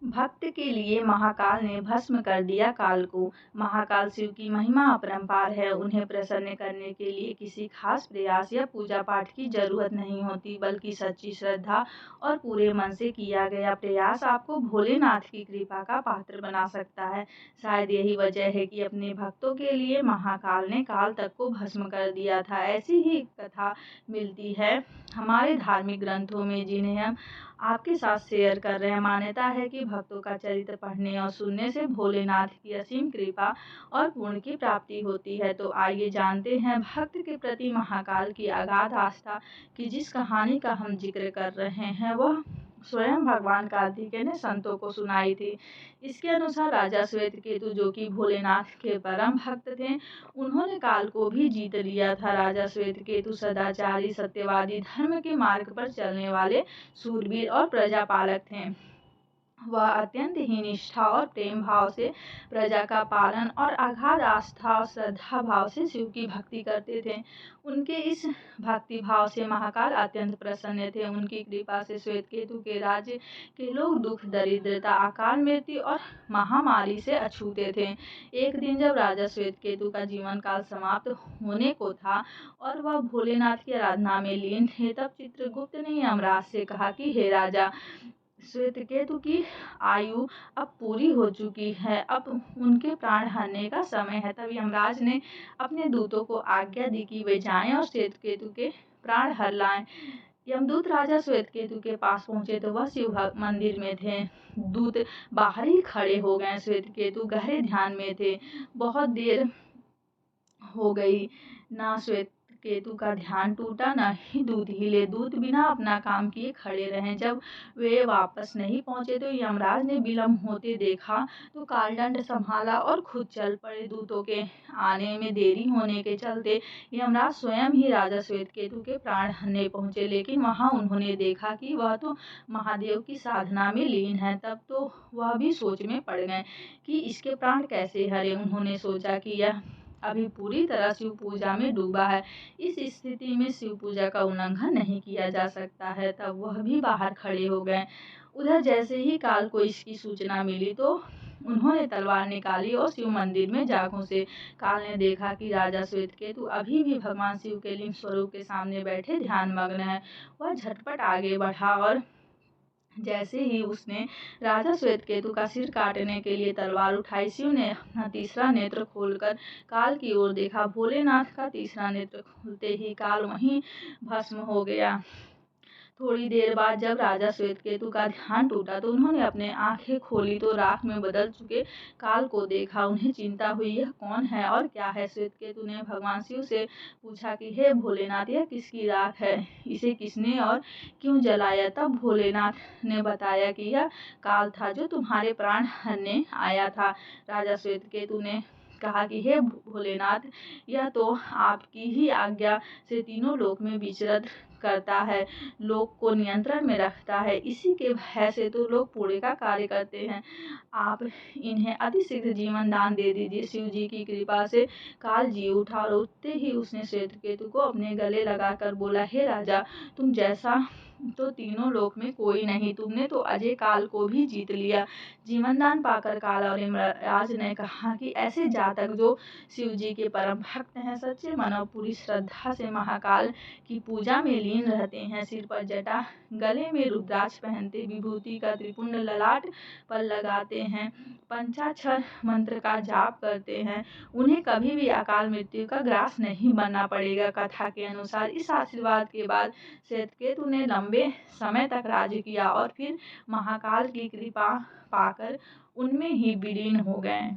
भक्त के लिए महाकाल ने भस्म कर दिया काल को। महाकाल शिव की महिमा अपरंपार है। उन्हें प्रसन्न करने के लिए किसी खास प्रयास या पूजा पाठ की जरूरत नहीं होती, बल्कि सच्ची श्रद्धा और पूरे मन से किया गया प्रयास आपको भोलेनाथ की कृपा का पात्र बना सकता है। शायद यही वजह है कि अपने भक्तों के लिए महाकाल ने काल तक को भस्म कर दिया था। ऐसी ही कथा मिलती है हमारे धार्मिक ग्रंथों में, जिन्हें हम आपके साथ शेयर कर रहे हैं। मान्यता है कि भक्तों का चरित्र पढ़ने और सुनने से भोलेनाथ की असीम कृपा और पुण्य की प्राप्ति होती है। तो आइए जानते हैं भक्त के प्रति महाकाल की अगाध आस्था की जिस कहानी का हम जिक्र कर रहे हैं, वह स्वयं भगवान कार्तिकेय ने संतों को सुनाई थी। इसके अनुसार राजा श्वेतकेतु, जो कि भोलेनाथ के परम भक्त थे, उन्होंने काल को भी जीत लिया था। राजा श्वेतकेतु सदाचारी, सत्यवादी, धर्म के मार्ग पर चलने वाले शूरवीर और प्रजापालक थे। वह अत्यंत ही निष्ठा और प्रेम भाव से प्रजा का पालन और अगाध आस्था और श्रद्धा भाव से शिव की भक्ति करते थे। उनके इस भक्ति भाव से महाकाल अत्यंत प्रसन्न थे। उनकी कृपा से श्वेतकेतु के राज्य के लोग दुख, दरिद्रता, अकाल मृत्यु और महामारी से अछूते थे। एक दिन जब राजा श्वेतकेतु का जीवन काल समाप्त होने को था और वह भोलेनाथ की आराधना में लीन थे, तब चित्रगुप्त ने यमराज से कहा कि हे राजा, श्वेतकेतु की आयु अब पूरी हो चुकी है, अब उनके प्राण हरने का समय है। तब यमराज ने अपने दूतों को आज्ञा दी कि वे जाएं और श्वेतकेतु के प्राण हर लाएं। यमदूत राजा श्वेतकेतु के पास पहुंचे तो वह शिव मंदिर में थे। दूत बाहर ही खड़े हो गए। श्वेतकेतु गहरे ध्यान में थे। बहुत देर हो गई, ना श्वेतकेतु का ध्यान टूटा, न ही दूत हिले। दूत बिना अपना काम किए खड़े रहे। जब वे वापस नहीं पहुंचे तो यमराज ने विलम्ब होते देखा तो कालदंड संभाला और खुद चल पड़े। दूतों के आने में देरी होने के चलते यमराज स्वयं ही राजा श्वेतकेतु के प्राण हरने पहुंचे, लेकिन वहां उन्होंने देखा कि वह तो महादेव की साधना में लीन है। तब तो वह भी सोच में पड़ गए कि इसके प्राण कैसे हरे। उन्होंने सोचा कि यह अभी पूरी तरह शिव पूजा में डूबा है, इस स्थिति में शिव पूजा का उल्लंघन नहीं किया जा सकता है। तब वह भी बाहर खड़े हो गए। उधर जैसे ही काल को इसकी सूचना मिली तो उन्होंने तलवार निकाली और शिव मंदिर में जा घुसे। काल ने देखा कि राजा श्वेतकेतु अभी भी भगवान शिव के लिंग स्वरूप के सामने बैठे ध्यान मग्न है। वह झटपट आगे बढ़ा और जैसे ही उसने राजा श्वेतकेतु का सिर काटने के लिए तलवार उठाई, शिव ने अपना तीसरा नेत्र खोलकर काल की ओर देखा। भोलेनाथ का तीसरा नेत्र खुलते ही काल वहीं भस्म हो गया। थोड़ी देर बाद जब राजा श्वेतकेतु का ध्यान टूटा तो उन्होंने अपने आंखें खोली तो राख में बदल चुके काल को देखा। उन्हें चिंता हुई, यह कौन है और क्या है। श्वेतकेतु ने भगवान शिव से पूछा कि हे भोलेनाथ, यह किसकी राख है, इसे किसने और क्यों जलाया। तब भोलेनाथ ने बताया कि यह काल था जो तुम्हारे प्राण हरने आया था। राजा श्वेतकेतु ने कहा कि हे भोलेनाथ, यह तो आपकी ही आज्ञा से तीनों लोक में विचरण करता है, लोक को नियंत्रण में रखता है। इसी के भय से तो लोग पुण्य का कार्य करते हैं। आप इन्हें अतिशीघ्र जीवन दान दे दीजिए। शिव जी की कृपा से काल जी उठा और उठते ही उसने श्वेतकेतु को अपने गले लगाकर बोला, हे राजा, तुम जैसा तो तीनों लोक में कोई नहीं, तुमने तो अजय काल को भी जीत लिया। जीवन दान पाकर काल और यमराज ने कहा कि ऐसे जातक जो शिव जी के परम भक्त हैं, सच्चे मन और पूरी श्रद्धा से महाकाल की पूजा में लीन रहते हैं, सिर पर जटा, गले में रुद्राक्ष पहनते, विभूति का त्रिपुंड ललाट पर लगाते हैं, पंचाक्षर मंत्र का जाप करते हैं, उन्हें कभी भी अकाल मृत्यु का ग्रास नहीं बनना पड़ेगा। कथा के अनुसार इस आशीर्वाद के बाद श्वेतकेतु ने लंबे समय तक राज्य किया और फिर महाकाल की कृपा पाकर उनमें ही विलीन हो गए।